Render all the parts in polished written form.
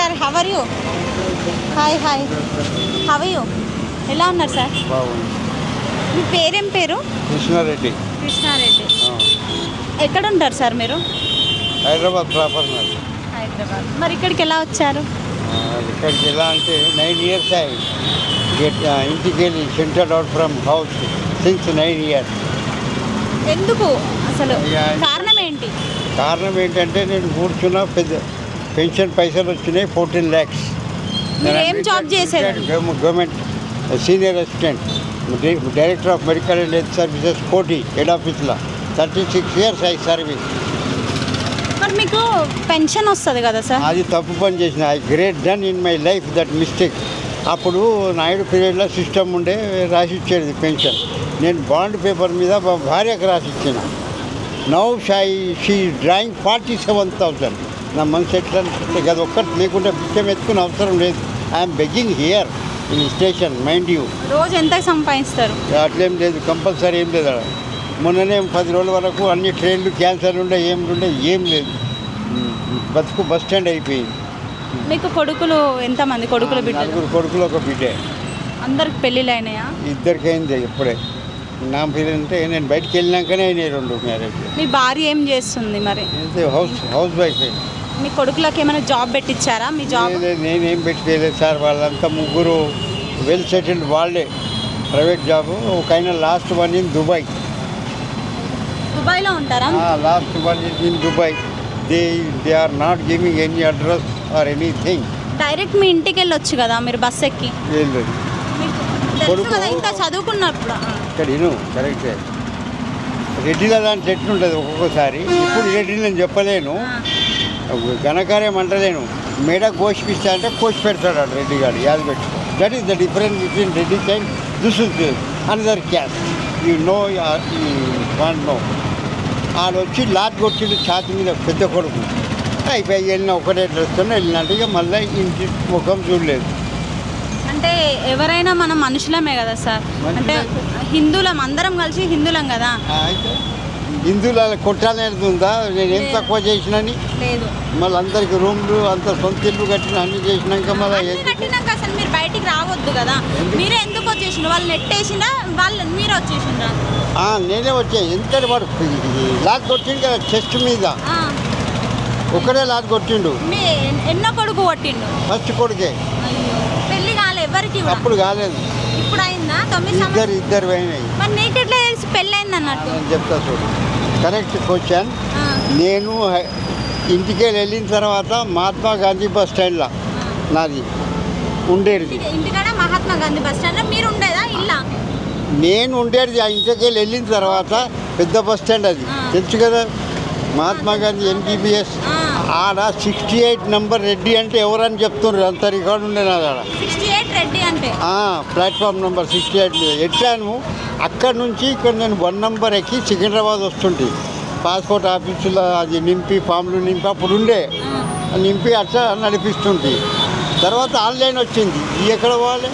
Sir how are you? Hi hi, how are you? ఎలా ఉన్నారు sir? మీ పేరేం పేరు? కృష్ణారెడ్డి. కృష్ణారెడ్డి. ఎక్కడ ఉంటారు సార్ మీరు? హైదరాబాద్ ప్రాపర్. హైదరాబాద్. మరి ఇక్కడికి ఎలా వచ్చారు? ఇక్కడికి ఎలా అంటే 9 years ఇంటికి వెళ్ళి centred out from house since 9 years. ఎందుకు అసలు కారణం ఏంటి? కారణం ఏంటంటే నేను కూర్చున్న పెద్ద పెన్షన్ పైసలు వచ్చినాయి 14 lakhs. మీరు ఏం జాబ్ చేసేది? Government senior assistant, director of medical and health services కోటి హెడ్ ఆఫీస్లో 36 years ఐ సర్వీస్. మరి మీకు పెన్షన్ వస్తుంది కదా సార్? అది తప్పు పని చేసిన. I great done in my life that mistake. అప్పుడు నాయుడు పీరియడ్లో సిస్టమ్ ఉండే రాసి ఇచ్చేది పెన్షన్. నేను బాండ్ పేపర్ మీద భార్యకు రాసి ఇచ్చిన. Now she drawing 47,000. నా మనసు ఎట్లా అది ఒక్కటి లేకుంటే బిచ్చం ఎత్తుకునే అవసరం లేదు. I'm begging here in station. Mind you, రోజు ఎంత సంపాదిస్తారు? అట్లేం లేదు, కంపల్సరీ ఏం లేదు. మొన్ననే 10 రోజుల వరకు అన్ని ట్రైన్లు క్యాన్సర్ ఉండే ఏం లేదు. బతుకు బస్ స్టాండ్ అయిపోయింది. మీకు కొడుకులు ఎంతమంది? కొడుకులు బిడ్డలు? 4 కొడుకులు, ఒక బిడ్డే. అందరికి పెళ్ళిళ్ళు అయినాయా? ఇద్దరికి అయింది ఇప్పుడే. నా పేరు అంటే నేను బయటికి వెళ్ళినాకనే అయినాయి 2 మ్యారేజ్. మీ భార్య ఏం చేస్తుంది మరి? House wife. మీ కొడుకులకి ఏమైనా జాబ్ పెట్టించారా? మీ జాబ్? నేనేం పెట్టలేదు సార్. వాళ్ళంతా 3 వెల్ సెటిల్డ్ వాళ్ళే. Private job. ఒక ఆయన లాస్ట్ వన్ ఇన్ దుబాయ్. దుబాయ్లో ఉంటారా? Last one in Dubai. They are not giving any address or anything. Direct మీ ఇంటికి వెళ్ళొచ్చు కదా మీరు బస్ ఎక్కి. లేదు, ఇంకా చదువుకున్నప్పుడు ఇక్కడ ఇను కరెక్టే. రెడ్డిలో దాంట్లో ఎట్లుంటుంది ఒక్కొక్కసారి. ఇప్పుడు రెడ్డి నేను చెప్పలేను, ఘనకార్యం అంటలేను. మేడ కోసిపిస్తా అంటే కోసి పెడతాడు అటు రెడ్డి గారు. యాద పెట్టు. That is the difference between Reddy and this is another caste. You know want no. ఆడు వచ్చి లాట్ కొట్టిండు ఛాతి మీద, పెద్ద కొడుకు. అయిపోయి వెళ్ళిన ఒకటే డ్రెస్తో వెళ్ళినట్టుగా మళ్ళీ ఇంటి ముఖం చూడలేదు. అంటే ఎవరైనా మనం మనుషులమే కదా సార్. అంటే హిందువులం, అందరం కలిసి హిందువులం కదా. అయితే హిందువుల కొట్టాలనేది ఉందా? నేనేం తక్కువ చేసినని లేదు. మళ్ళీ అందరికి రూమ్లు అంత సొంత ఇల్లు కట్టిన అన్ని చేసినాక మళ్ళీ కట్టినాక అసలు మీరు బయటికి రావద్దు కదా. మీరే ఎందుకు వచ్చేసిండ్రు? వాళ్ళు నెట్టేసిండ్రా? మీరు వచ్చేసిండ్రా? నేనే వచ్చా. ఎందుకంటే వాడు లాట్ కొట్టిండు కదా చెస్ట్ మీద. ఒకడే లాట్ కొట్టిండు. ఎన్నో కొడుకు కొట్టిండు? ఫస్ట్ కొడుకే. పెళ్లి కాలే ఎవరికి? అప్పుడు కాలేదు. ఇప్పుడు అయిందా? 9 సంవత్సరాలు. ఇద్దరు అయినాయి. మరి నీకు ఎట్లా తెలిసి పెళ్ళి అయింది అన్నట్టు? నేను చెప్తా చూడు. Correct question. నేను ఇంటికి వెళ్ళిన తర్వాత మహాత్మా గాంధీ బస్ స్టాండ్లో నాది ఉండేది. ఇంటికాడ మహాత్మా గాంధీ బస్ స్టాండ్లో మీరు ఉండేదా? ఇల్లా? నేను ఉండేది ఆ ఇంటికి వెళ్ళిన తర్వాత పెద్ద బస్ స్టాండ్ అది తెలుసు కదా, మహాత్మా గాంధీ MBBS. ఆడ 68 నెంబర్ రెడ్డి అంటే ఎవరని చెప్తున్నారు. అంత రికార్డు ఉండే నాది ఆడ. 68 రెడ్డి అంటే ప్లాట్ఫామ్ నెంబర్ 68 మీద ఎట్లాను. అక్కడి నుంచి ఇక్కడ నేను 1 నెంబర్ ఎక్కి సికింద్రాబాద్ వస్తుంటే పాస్పోర్ట్ ఆఫీసులో అది నింపి ఫామ్లు నింపి అప్పుడు ఉండే నింపి అట్లా నడిపిస్తుంటే తర్వాత ఆన్లైన్ వచ్చింది. ఎక్కడ పోవాలి?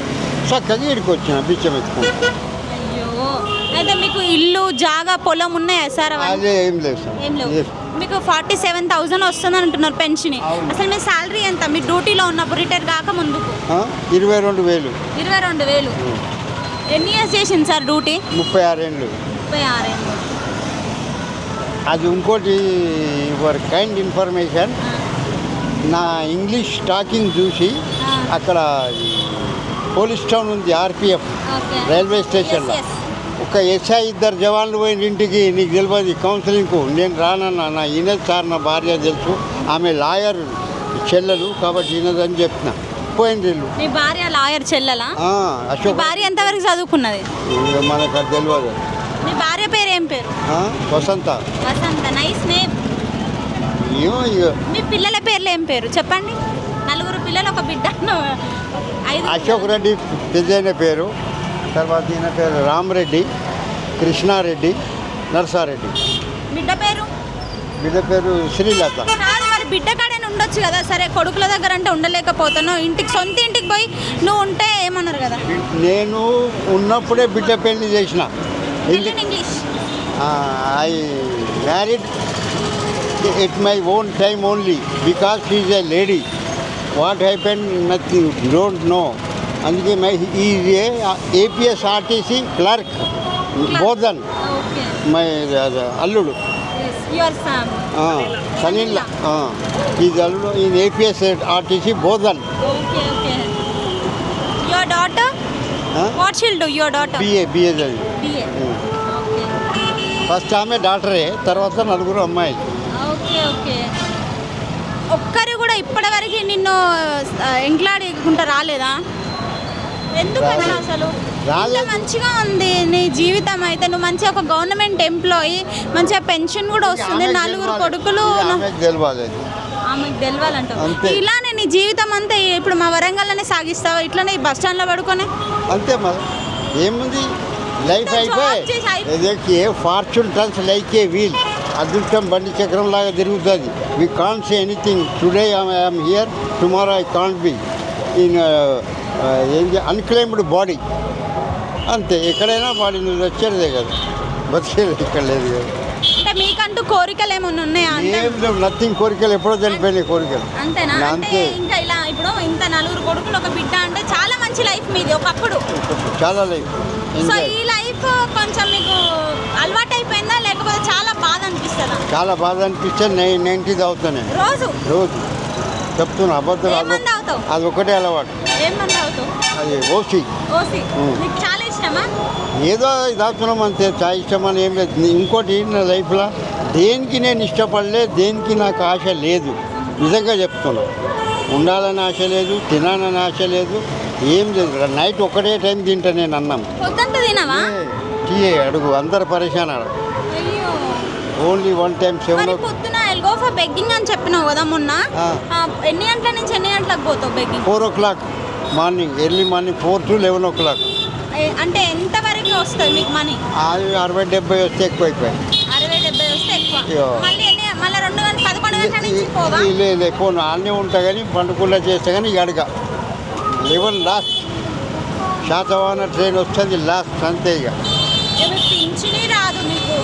చక్కగా ఇక్కడికి వచ్చిన బిచ్చం ఎత్తుకుంటా. అయ్యో, అయితే మీకు ఇల్లు జాగా పొలం ఉన్నాయా సార్? అదే ఏం లేదు సార్. ఏం లేవు. మీకు 47,000 వస్తుందని అంటున్నారు పెన్షన్. అసలు మీ శాలరీ ఎంత మీ డ్యూటీలో ఉన్నప్పుడు రిటైర్ కాక ముందుకు? 22,000. 22,000. ఎన్ని ఇయర్స్ చేసింది సార్ డ్యూటీ? 36 ఏళ్ళు. 36 ఏళ్ళు. అది ఇంకోటి ఫర్ కైండ్ ఇన్ఫర్మేషన్. నా ఇంగ్లీష్ టాకింగ్ చూసి అక్కడ పోలీస్ టౌన్ ఉంది RPF రైల్వే స్టేషన్లో. ఒక SI 2 జవాన్లు పోయిన ఇంటికి. నీకు తెలియదు కౌన్సిలింగ్కు. నేను రానన్నా. నా ఈయనది సార్, నా భార్య తెలుసు, ఆమె లాయర్ చెల్లెలు కాబట్టి ఈయనదని చెప్పిన. పోయింది ఇల్లు. మీ భార్య లాయర్ చెల్లెలా? అశోక్. భార్య ఎంతవరకు చదువుకున్నది? మనకు అది తెలియదు. మీ భార్య పేరు ఏం పేరు? వసంత. వసంత, నైస్ నేమ్. మీ పిల్లల పేర్లు ఏం పేరు చెప్పండి? 4 పిల్లలు, ఒక బిడ్డ. అశోక్ రెడ్డి పెద్దయిన పేరు. తర్వాత ఈయన పేరు రామరెడ్డి, కృష్ణారెడ్డి, నర్సారెడ్డి. బిడ్డ పేరు? బిడ్డ పేరు శ్రీలత. మరి బిడ్డ కాడని ఉండొచ్చు కదా. సరే, కొడుకుల దగ్గర అంటే ఉండలేకపోతాను. ఇంటికి సొంత ఇంటికి పోయి నువ్వు ఉంటే ఏమన్నారు కదా. నేను ఉన్నప్పుడే బిడ్డ పెళ్లి చేసిన. English. I married at my own time only because she is a lady. What happen nothing, don't know. అందుకే is APSRTC clerk Bodhan, okay my అల్లుడు యువర్ సన్ సనీల్ ఈజ్ అల్లుడు is APSRTC Bodhan. Okay okay your daughter what shall do your daughter? BA చదివి. BA okay first ఆమె డాక్టరే, తర్వాత నలుగురు అమ్మాయి. Okay okay ఒక్కరు కూడా ఇప్పటివరకు నిన్ను ఎంట్లాడుకుంటా రాలేదా? ఎందుకన్నా అసలు ఇంత మంచిగా ఉంది నీ జీవితం. అయితే నువ్వు మంచిగా ఒక గవర్నమెంట్ ఎంప్లాయీ, మంచిగా పెన్షన్ కూడా వస్తుంది, నలుగురు కొడుకులు. ఆమెకు తెలియాలంటావు. ఇలానే నీ జీవితం అంతా ఇప్పుడు మా వరంగల్లోనే సాగిస్తావా? ఇట్లానే బస్ స్టాండ్లో పడుకొని? అంతే మరి ఏముంది, లైఫ్ అయిపోయి fortune turns like a wheel. అదృష్టం బండి చక్రం లాగా తిరుగుతుంది. We can't say anything. Today I'm here, tomorrow I can't be in unclaimed body. అంతే, ఎక్కడైనా బాడీ నువ్వు వచ్చేదే కదా, బతికేది ఇక్కడ లేదు కదా. అంటే మీకంటూ కోరికలు ఏమన్నా ఉన్నాయా? ఏం లేవు, నథింగ్. కోరికలు ఎప్పుడో చనిపోయినాయి కోరికలు. అంతేనా? అంటే ఇంకా ఇలా ఇప్పుడు ఇంత నలుగురు కొడుకులు ఒక బిడ్డ అంటే చాలా మంచి లైఫ్ మీది ఒకప్పుడు. చాలా లైఫ్. సో ఈ లైఫ్ కొంచెం మీకు అలవాటు అయిపోయిందా, లేకపోతే చాలా బాధ అనిపిస్తుందా? చాలా బాధ అనిపిస్తే 90 తాగుతాను రోజు. చెప్తున్నా, అబద్ధం. అది ఒకటే అలవాటు. ఏమన్నా తాగుతావు? అది ఓసి. నీకు చాలా ఇష్టమా? ఏదో తాగుతున్నాం అంతే, చాలా ఇష్టమని ఏం లేదు. ఇంకోటి నా లైఫ్లో దేనికి నేను ఇష్టపడలే, దేనికి నాకు ఆశ లేదు. నిజంగా చెప్తున్నా, ఉండాలని ఆశ లేదు, తినాలని ఆశ లేదు, ఏం లేదు. నైట్ ఒకటే టైం తింటా నేను అన్నం. పొద్దుంట తినవా? టీయే అడుగు, అందరు పరేషాన్ అడుగు. ఓన్లీ 1 time 7 పొద్దున ఐల్ గో ఫర్ బెగ్గింగ్ అని చెప్పినావు కదా మొన్న. ఎన్ని గంటల నుంచి ఎన్ని గంటలకు పోతావు begging? 4 o'clock morning, early morning 4 to 11 o'clock. అంటే ఎంత వరకు వస్తుంది మీకు మనీ? 60-70 వస్తే ఎక్కువ. 60-70 వస్తే ఎక్కువ. మళ్ళీ 2 గంటలు 11 గంటల నుంచి పోవా? లేదు, పోను. అన్నీ ఉంటా కానీ పండుకుల్లా చేస్తా కానీ అడగ 11 లాస్ట్. శాతవాహన ట్రైన్ వస్తుంది లాస్ట్, అంతే. ఇక పింఛని రాదు మీకు,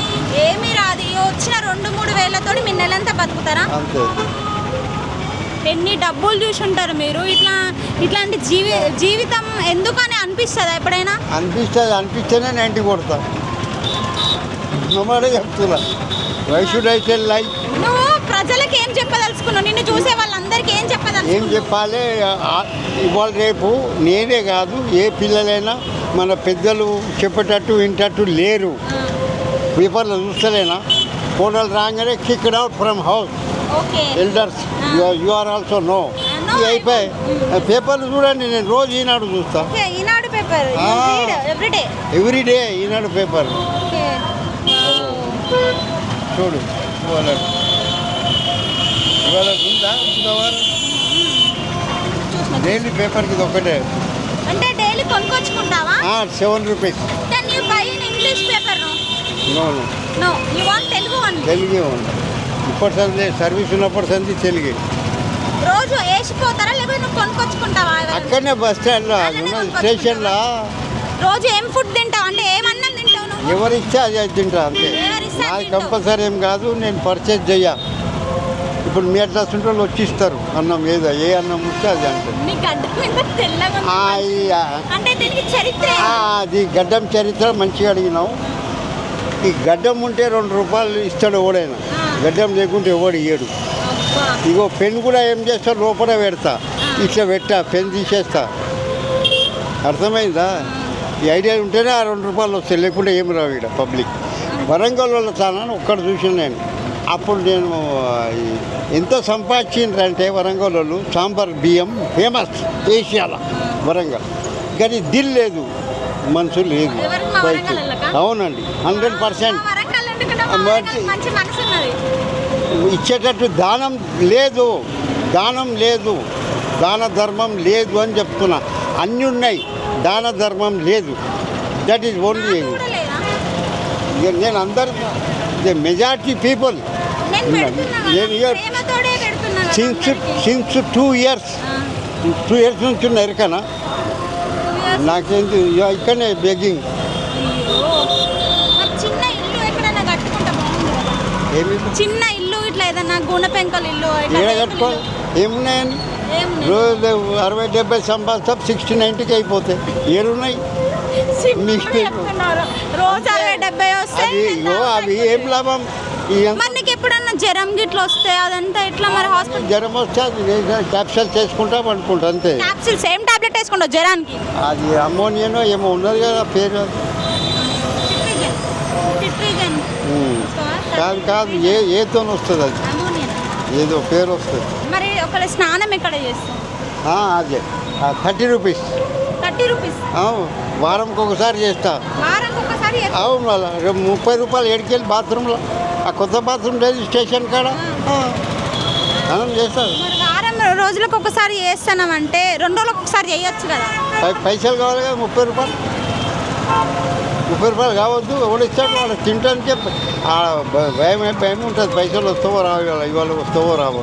ఏమీ రాదు. వచ్చిన 2-3 వేలతో మీ నెలంతా బతుకుతారా? అంతే. ఎన్ని డబ్బులు చూసి ఉంటారు మీరు. ఇట్లాంటి జీవితం ఎందుకని అనిపిస్తుందా ఎప్పుడైనా? అనిపిస్తేనే 90 కొడతా. చెప్తున్నా, why should I tell life. నువ్వు ప్రజలకు ఏం చెప్పదలుచుకున్నావు? నిన్ను చూసే వాళ్ళందరికీ ఏం చెప్పదలుచుకున్నావు? ఏం చెప్పాలి, ఇవాళ రేపు నేనే కాదు, ఏ పిల్లలైనా మన పెద్దలు చెప్పేటట్టు వింటట్టు లేరు. పేపర్లో చూస్తలేనా, ఫోటోలు రాగానే kicked out from house. Elders you are also no. అయిపోయి పేపర్లు చూడండి, నేను రోజు ఈనాడు చూస్తా. Eenadu paper everyday Eenadu paper చూడు. ఇవాళ ఉందా బుధవారం? డైలీ పేపర్కి ఇది ఒకటే. అంటే డైలీ కొనుక్కొచ్చుకుంటావా? 7 rupees. Can you buy in English paper? No. No, you want Telugu only? తెలుగే ఉంది. ఇప్పటి సంది సర్వీస్ ఉన్నప్పటి సంది తెలుగే. రోజు వేసిపోతారా లేకపోతే నువ్వు కొనుక్కొచ్చుకుంటావా? అక్కడనే బస్ స్టాండ్లో స్టేషన్లో. రోజు ఏం ఫుడ్ తింటావు? అంటే ఏమన్నం తింటావు నువ్వు? ఎవరిస్తే అది తింటా అంతే. నాకు కంపల్సరీ ఏం కాదు, నేను పర్చేజ్ చెయ్య. ఇప్పుడు మీ అట్లా వాళ్ళు వచ్చి ఇస్తారు అన్నం, ఏదో ఏ అన్నం వస్తే అది అంటారు. అది గడ్డం చరిత్ర మంచిగా అడిగినావు. ఈ గడ్డం ఉంటే 2 రూపాయలు ఇస్తాడు ఎవడైనా, గడ్డం లేకుంటే ఎవడు ఇయ్యడు. ఇగో పెన్ కూడా ఏం చేస్తా, లోపల పెడతా, ఇట్లా పెట్టా, పెన్ తీసేస్తా. అర్థమైందా? ఈ ఐడియా ఉంటేనే ఆ 2 రూపాయలు వస్తాయి, లేకుంటే ఏం రావు. ఇక్కడ పబ్లిక్ వరంగల్ వాళ్ళ తానని ఒక్కడు చూసిన నేను. అప్పుడు నేను ఎంత సంపాదించిండ్రంటే వరంగల్ వాళ్ళు సాంబార్ బియ్యం ఫేమస్ ఏషియాలో వరంగల్. కానీ దిల్ లేదు, మనసు లేదు. అవునండి, 100%. ఇచ్చేటట్టు దానం లేదు, దాన ధర్మం లేదు అని చెప్తున్నా. అన్నీ ఉన్నాయి, దాన ధర్మం లేదు. That is only. నేను అందరు మెజారిటీ పీపుల్ సిన్స్ 2 years నుంచి ఉన్న ఎరకనా నాకేంటి ఇక్కడనే బెగ్గింగ్. చిన్న ఇల్లు ఇట్లా ఏదన్నా గుణ పెంకల ఇల్లు ఏడ కట్టుకోవాలి, ఏమున్నాయండి? రోజు 60-70 సంపాదిస్తే 60-90కి అయిపోతాయి. ఏడున్నాయి రోజు 60-70 వస్తాయి. అవి ఏం లాభం? మరి నీకు ఎప్పుడన్నా జ్వరం గిట్ల వస్తే అదంతా ఎట్లా మరి హాస్పిటల్? జ్వరం వస్తే అది క్యాప్సూల్ చేసుకుంటా పడుకుంటా అంతే. క్యాప్సూల్ సేమ్ టాబ్లెట్ వేసుకుంటావు జ్వరానికి? అది అమ్మోనియానో ఏమో ఉన్నది కదా పేరు. కాదు కాదు, ఏతో వస్తుంది అది, ఏదో పేరు వస్తుంది. మరి ఒకళ్ళ స్నానం ఎక్కడ చేస్తాం? అదే 30 రూపీస్. 30 రూపీస్ వారంకి ఒకసారి చేస్తా. వారంకి ఒకసారి? అవును, మళ్ళీ 30 రూపాయలు ఎడికెళ్ళి బాత్రూంలో, ఆ కొత్త బాత్రూమ్ లేదు స్టేషన్ కాడ స్నానం చేస్తారు. వారం రోజులకు ఒకసారి చేస్తానంటే 2 రోజులకు ఒకసారి చేయొచ్చు కదా. పైసలు కావాలి కదా, 30 రూపాయలు. 30 రూపాయలు కావద్దు, ఎవడు ఇస్తాడు? వాళ్ళు తింటానికే భయం ఉంటుంది. పైసలు వస్తావో రావు, ఇవాళ వస్తావో రావు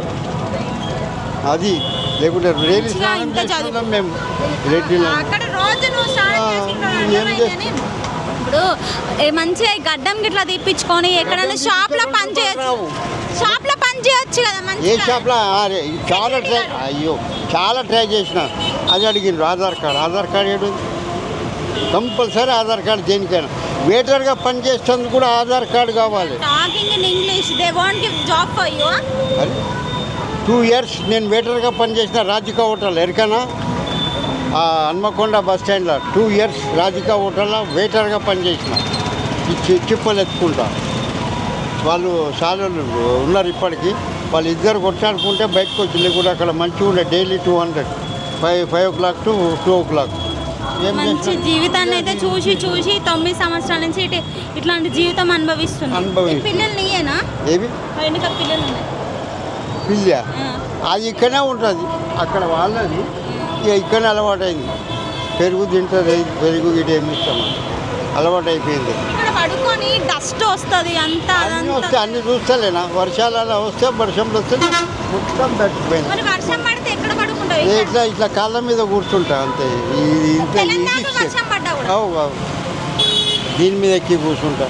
అది. లేకుంటే రేలి స్నానం చేస్తున్నాం మేము రెడ్డిలో. ఏం చేస్తాం ఇప్పుడు మంచిగా గడ్డం గిట్లా తీపించుకొని ఎక్కడైనా షాప్లో పని చేయొచ్చు. షాప్లో పని చేయొచ్చు కదా. ఏ షాప్లో? చాలా ట్రై చేసిన. అది అడిగిండ్రు ఆధార్ కార్డు ఏడు కంపల్సరీ ఆధార్ కార్డు దేనికైనా. వెయిటర్గా పని చేస్తుంది కూడా ఆధార్ కార్డు కావాలి. Talking in English, they want give job for you. 2 years నేను వెయిటర్గా పనిచేసిన రాధికా హోటల్ ఎరికనా, హన్మకొండ బస్ స్టాండ్లో 2 ఇయర్స్ రాధికా హోటల్లో వెయిటర్గా పనిచేసిన. చిప్పలు ఎత్తుకుంటా. వాళ్ళు చాలా ఉన్నారు ఇప్పటికీ. వాళ్ళు ఇద్దరు కొట్లాడుకుంటే బయటకు వచ్చి, లేకుండా అక్కడ మంచిగా ఉండే డైలీ 200, 5 o'clock to 2 o'clock. మంచి జీవితాన్ని అయితే చూసి 9 సంవత్సరాల నుంచి ఇట్లాంటి జీవితం అనుభవిస్తున్నాను. పిల్లలు నీయేనా? ఏవి ఎన్నిక పిల్లలు ఉన్నాయి? పిల్ల అది ఇక్కడనే ఉంటుంది, అక్కడ వాళ్ళది. ఇక ఇక్కడనే అలవాటు అయింది. పెరుగు తింటుంది, పెరుగు గిట ఏమి ఇస్తామా, అలవాటు అయిపోయింది. ఇక్కడ పడుకొని డస్ట్ వస్తుంది అంతా. వస్తే అన్ని చూస్తలేనా, వర్షాలలో వస్తే వర్షంలో వస్తే మొత్తం తడిచిపోయింది. వర్షం పడితే ఎక్కడ పడుకుంటావు? ఇట్లా కాళ్ళ మీద కూర్చుంటా అంతే. దీని మీద ఎక్కి కూర్చుంటా.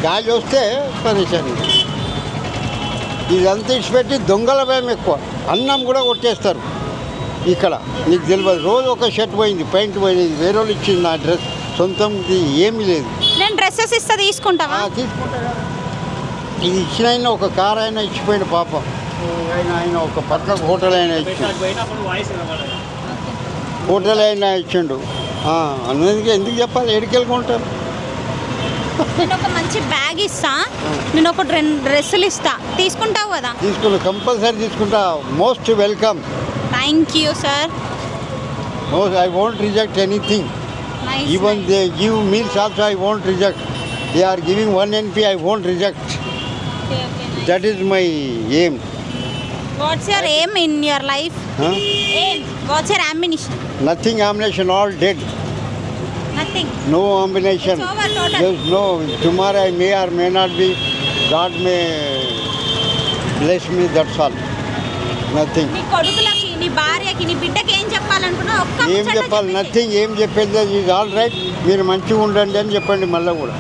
గాలి వస్తే పరేషాని. ఇదంతా ఇచ్చిపెట్టి దొంగల భయం ఎక్కువ. అన్నం కూడా కొట్టేస్తారు ఇక్కడ. నీకు తెలియదు. రోజు ఒక షర్ట్ పోయింది, ప్యాంట్ పోయింది, వేరే వాళ్ళు ఇచ్చింది. నా డ్రెస్ సొంతం ఏమీ లేదు. నేను డ్రెస్సెస్ ఇస్తా, తీసుకుంటావా? తీసుకుంటా. ఇది ఇచ్చిన ఆయన ఒక కార్ అయినా ఇచ్చిపోయింది పాపం. ఆయన ఒక పట్లకు హోటల్ అయినా ఇచ్చిండు, హోటల్ అయినా ఇచ్చిండు. అందుకే ఎందుకు చెప్పాలి, ఎడికెళ్ళుకుంటారు. నేను ఒక మంచి బ్యాగ్ ఇస్తా, నేను ఒక 2 డ్రెస్సులు ఇస్తా, తీసుకుంటావు కదా? తీసుకుంటా, కంపల్సరీ తీసుకుంటా. Most welcome. Thank you sir. I won't reject anything. Even they give meals also I won't reject. They are giving 1 NP, I won't reject. That is my aim. What's your aim in your life? What's your ambition? Nothing. Ambition all dead. Nothing. No combination. There's no. Tomorrow I may or may not be. God may bless me. That's all. Nothing. నీ కొడుకులకి, నీ భార్యకి, నీ బిడ్డకి ఏం చెప్పాలనుకున్నావు? ఏం చెప్పాలి? Nothing. ఏం చెప్పేది? Is all right. మీరు మంచిగా ఉండండి అని చెప్పండి. మళ్ళీ కూడా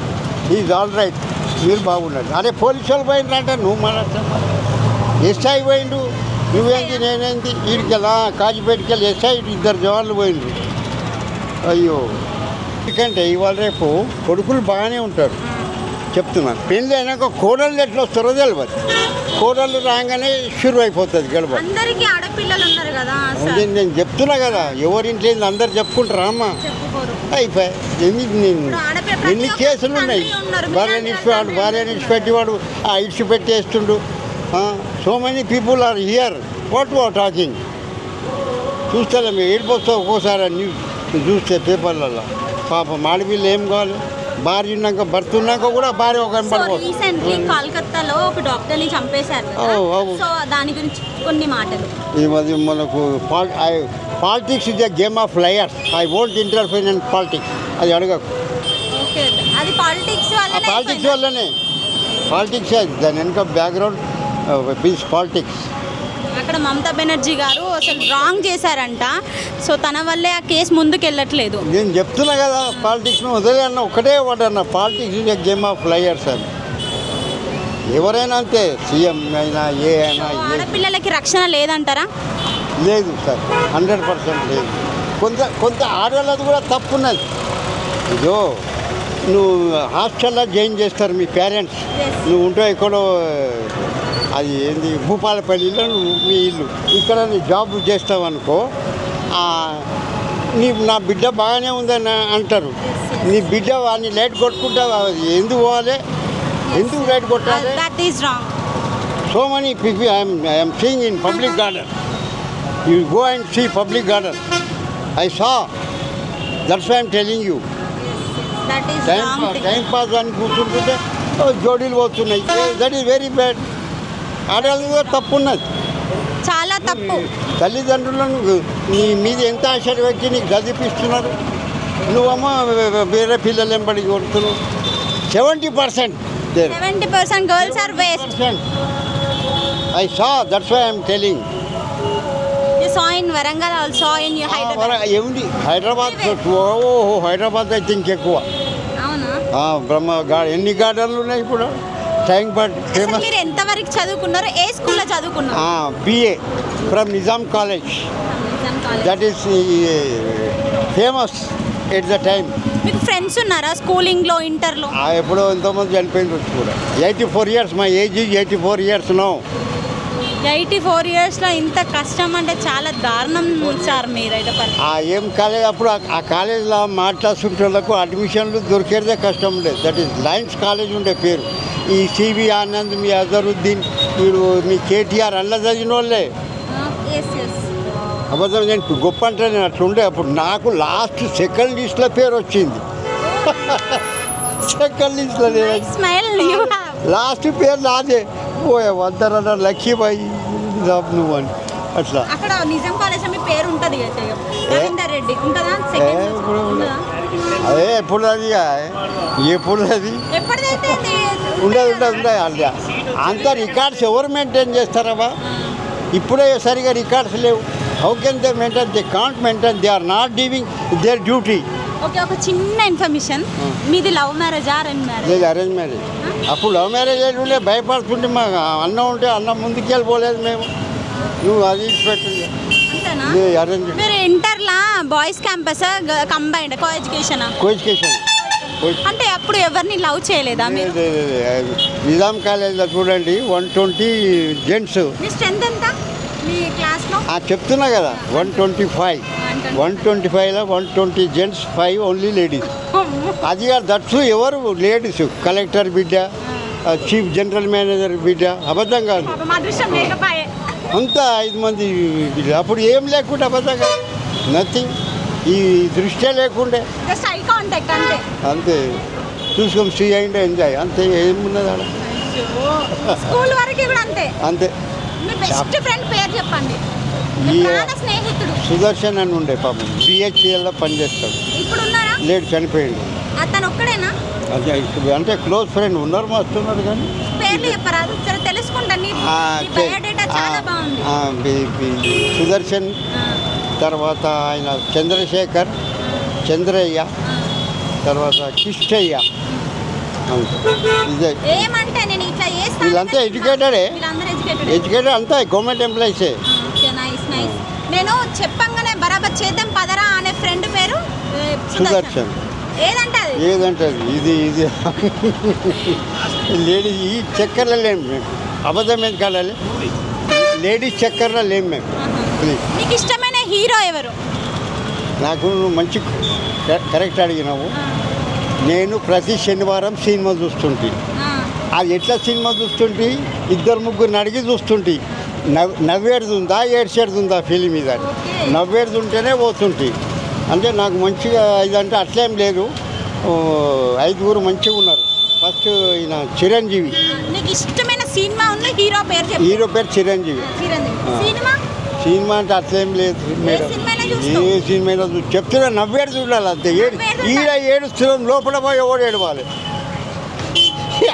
ఈజ్ ఆల్ రైట్, మీరు బాగుండండి. అరే పోలీసు వాళ్ళు పోయిండ్రంటే నువ్వు మన ఎస్ఐ పోయిండు, నువ్వేంటి నేనేంటి. వీడికెళ్ళా కాజీపేటకెళ్ళి ఎస్ఐ 2 జవాన్లు పోయిండ్రు. అయ్యో. ఎందుకంటే ఇవాళ రేపు కొడుకులు బాగానే ఉంటారు చెప్తున్నాను. పెళ్ళి అయినాక కోడళ్ళు ఎట్లా వస్తారో తెలియదు. కోడళ్ళు రాగానే షురు అయిపోతుంది గడప. అందరికీ ఆడపిల్లలు ఉన్నారు కదా. నేను చెప్తున్నా కదా, ఎవరింట్లో అందరు చెప్పుకుంటారా అమ్మ? అయిపోయి ఎన్ని కేసులు ఉన్నాయి. భార్యని ఇడిచిపెట్టి వాడు ఇడిచిపెట్టేస్తుండు. So many people are here. What talking చూస్తలే మేము ఏడిపోతాం ఒక్కోసారి న్యూస్ చూస్తే పేపర్లలో. పాపం ఆడపిల్ల ఏం కావాలి, భార్య ఉన్నాక భర్త ఉన్నాక కూడా భార్య ఒక రీసెంట్లీ కలకత్తాలో ఒక డాక్టర్ని చంపేశారు. సో దాని గురించి కొన్ని మాటలు. ఈ మధ్య మనకు politics is a game of liars. I won't interfere in politics. అది అడగకు. అది పాలిటిక్స్ వల్లనే. పాలిటిక్స్ దాని వెనుక బ్యాక్గ్రౌండ్ మీన్స్ పాలిటిక్స్. అక్కడ మమతా బెనర్జీ గారు అసలు రాంగ్ చేశారంట. సో తన వల్లే ఆ కేసు ముందుకు వెళ్ళట్లేదు. నేను చెప్తున్నా కదా, పాలిటిక్స్ను వదిలే అన్న ఒకటే వాడు అన్న. Politics is a game of liars అని. ఎవరైనా అంతే, సీఎం అయినా ఏ అయినా ఆడపిల్లలకి రక్షణ లేదంటారా? లేదు సార్, 100% లేదు. కొంత ఆడవాళ్ళది కూడా తప్పు ఉన్నది. ఇదో నువ్వు హాస్టల్లో జాయిన్ చేస్తారు మీ పేరెంట్స్, నువ్వు ఉంటే ఎక్కడో అది ఏంది భూపాలపల్లిలో నువ్వు మీ ఇల్లు, ఇక్కడ నువ్వు జాబ్ చేస్తావు అనుకో, నా బిడ్డ బాగానే ఉందని అంటారు. నీ బిడ్డ వాడిని లైట్ కొట్టుకుంటావు, ఎందుకు పోవాలి, ఎందుకు లైట్ కొట్టాలి? So many people I'm seeing in public garden. You go and see public garden. I saw, that's why I'm telling you. Time pass అని కూర్చుంటుంటే జోడీలు పోతున్నాయి. దట్ ఈస్ వెరీ బ్యాడ్. ఆడవాళ్ళు కూడా తప్పు ఉన్నది, చాలా తప్పు. తల్లిదండ్రులను నీ మీద ఎంత ఆశ వచ్చి నీకు చదివిపిస్తున్నారు, నువ్వమ్మా వేరే పిల్లలు ఎంబడి కొడుతున్నావు. 70% girls are waste. I saw, that's why I'm telling. You saw in Warangal also, in Hyderabad. ఏముంది హైదరాబాద్, హైదరాబాద్ అయితే ఇంకెక్కువ. అవునా? బ్రహ్మ ఎన్ని గార్డెన్లు ఉన్నాయి ఇప్పుడు. Tank bund famous. మీరు ఎంతవరకు చదువుకున్నారు, ఏ స్కూల్లో చదువుకున్నారు? BA from Nizam college. That is famous at the time. మీకు ఫ్రెండ్స్ ఉన్నారా స్కూలింగ్లో, ఇంటర్లో? ఎప్పుడో ఎంతోమంది చనిపోయిన రోజు కూడా. 84 years, my age 84 years no. 84 yearsలో ఇంత కష్టం అంటే చాలా దారుణం సార్ మీరైతే. ఏం కాలేజ్ అప్పుడు ఆ కాలేజ్లో మాట్లాడుతుంటోళ్ళకు అడ్మిషన్లు దొరికేదే కష్టం ఉండేది. దట్ ఈస్ లయన్స్ కాలేజ్ ఉండే పేరు. ఈ సివి ఆనంద్, మీ అజరుద్దీన్, వీడు మీ కేటీఆర్ అల్ల చదివిన వాళ్ళే. అబద్ధం, నేను గొప్ప అంటే నేను అట్లుండే. అప్పుడు నాకు లాస్ట్ సెకండ్ లిస్ట్లో పేరు వచ్చింది. సెకండ్ లిస్ట్లో లాస్ట్ పేరు నాదే. పోయా వద్దరన్న లక్కీబాయి నువ్వు అని అట్లా. అక్కడ నిజాం కాలేజ్ మీ పేరు ఉంటుంది రవీందర్ రెడ్డి ఉంటుందా? అదే ఎప్పుడు అది ఉండదు అలా. అంత రికార్డ్స్ ఎవరు మెయింటైన్ చేస్తారమ్మా? ఇప్పుడే సరిగా రికార్డ్స్ లేవు. How can they maintain? They can't maintain. They are not doing their duty. Okay, ఒక చిన్న ఇన్ఫర్మేషన్, మీది లవ్ మ్యారేజా అరేంజ్ మ్యారేజ్? లేదు, అరేంజ్ మ్యారేజ్. అప్పుడు లవ్ మ్యారేజ్ ఉండే భయపడుతుంటే మాకు అన్నం ఉంటే అన్నం ముందుకు వెళ్ళిపోలేదు మేము. నువ్వు అది పెట్టింది అరేంజ్. మీరు ఇంటర్లా boys campus combined co education? Co education. అంటే అప్పుడు ఎవరిని లవ్ చేయలేదా మీరు? నిజాం కాలేజ్లో చూడండి 120 జెంట్స్. మీ స్ట్రెంత్ ఎంత మీ క్లాస్లో? చెప్తున్నా కదా 125. 125లో 120 జెంట్స్, 5 ఓన్లీ లేడీస్. అది దట్స్ ఎవరు లేడీస్, కలెక్టర్ బిడ్డ, చీఫ్ జనరల్ మేనేజర్ బిడ్డ. అబద్ధం కాదు, అంతా 5 మంది బిడ్డ. అప్పుడు ఏం లేకుండా అబద్ధం కాదు, నథింగ్. ఈ దృష్ట్యా లేకుండే అంతే. చూసుకొని ఫ్రీ అయిండే ఎంజాయ్ అంతే. ఏమున్నది ఆడ స్కూల్ వరకు కూడా అంతే. అంతే. బెస్ట్ ఫ్రెండ్ పేరు చెప్పండి. స్నేహితుడు సుదర్శన్ అని ఉండే, పాపం BHELలో పనిచేస్తాడు. ఇప్పుడు ఉన్నారా? లేడు, చనిపోయిండు. అతను ఒక్కడేనా? అదే అంటే క్లోజ్ ఫ్రెండ్ ఉన్నారు, వస్తున్నారు కానీ పేర్లు చెప్పరాదు, తెలుసుకుంటాను. సుదర్శన్, తర్వాత ఆయన చంద్రశేఖర్, చంద్రయ్య, తర్వాత కిష్టయ్య. ఇదే వీళ్ళంతా ఎడ్యుకేటెడే. ఎడ్యుకేటెడ్ అంతా గవర్నమెంట్ ఎంప్లాయీసే. నేను చెప్పంగానే బరాబర్ చేద్దాం పదరా అనే ఫ్రెండ్ పేరు సుదర్శన్. ఏదంటే ఇది లేడీస్ ఈ చక్కర్లో లేము మేము. అబద్ధం ఏది కావాలి, లేడీస్ చక్కర్లో లేము మేము. మీకు ఇష్టమైన హీరో ఎవరు? నాకు మంచి కరెక్ట్ అడిగినావు. నేను ప్రతి శనివారం సినిమా చూస్తుంటే, అది ఎట్లా సినిమా చూస్తుంటే 2-3 అడిగి చూస్తుంటే, నవ్వేడుది ఉందా ఏడ్చేది ఉందా ఫిలిం మీద, నవ్వేడుది ఉంటేనే పోతుంటే. అంటే నాకు మంచిగా ఇదంటే అట్లేం లేదు, 5 మంచిగా ఉన్నారు. ఫస్ట్ ఈయన చిరంజీవి. ఇష్టమైన సినిమా ఉన్న హీరో పేరు? హీరో పేరు చిరంజీవి. సినిమా అంటే అట్లేం లేదు మేడం, ఏ సినిమా చెప్తున్నా నవ్వేడు చూడాలి అంతే. ఏడుస్తున్నాం లోపల పోయి ఎవడు ఏడవాలి.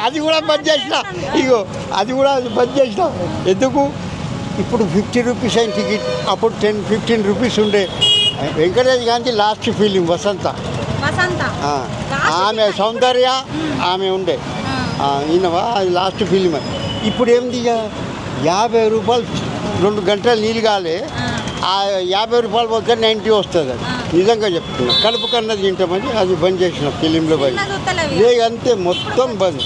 అది కూడా బంద్ చేసిన, ఇగో అది కూడా బంద్ చేసిన. ఎందుకు? ఇప్పుడు 50 రూపీస్ అయిన టికెట్, అప్పుడు 10-15 రూపీస్ ఉండే. వెంకటేష్ గాంధీ లాస్ట్ ఫిలిం వసంత. ఆమె సౌందర్య ఆమె ఉండే. ఈయనవా అది లాస్ట్ ఫిలిం. ఇప్పుడు ఏంది ఇక 50 రూపాయలు 2 గంటలు నీళ్ళు కాలే, ఆ 50 రూపాయలు పోతే 90 వస్తుంది. అది నిజంగా చెప్తున్నా. కడుపు కన్నా తింటామని అది బంద్ చేసిన ఫిలింలో పోయి. అంతే మొత్తం బంద్.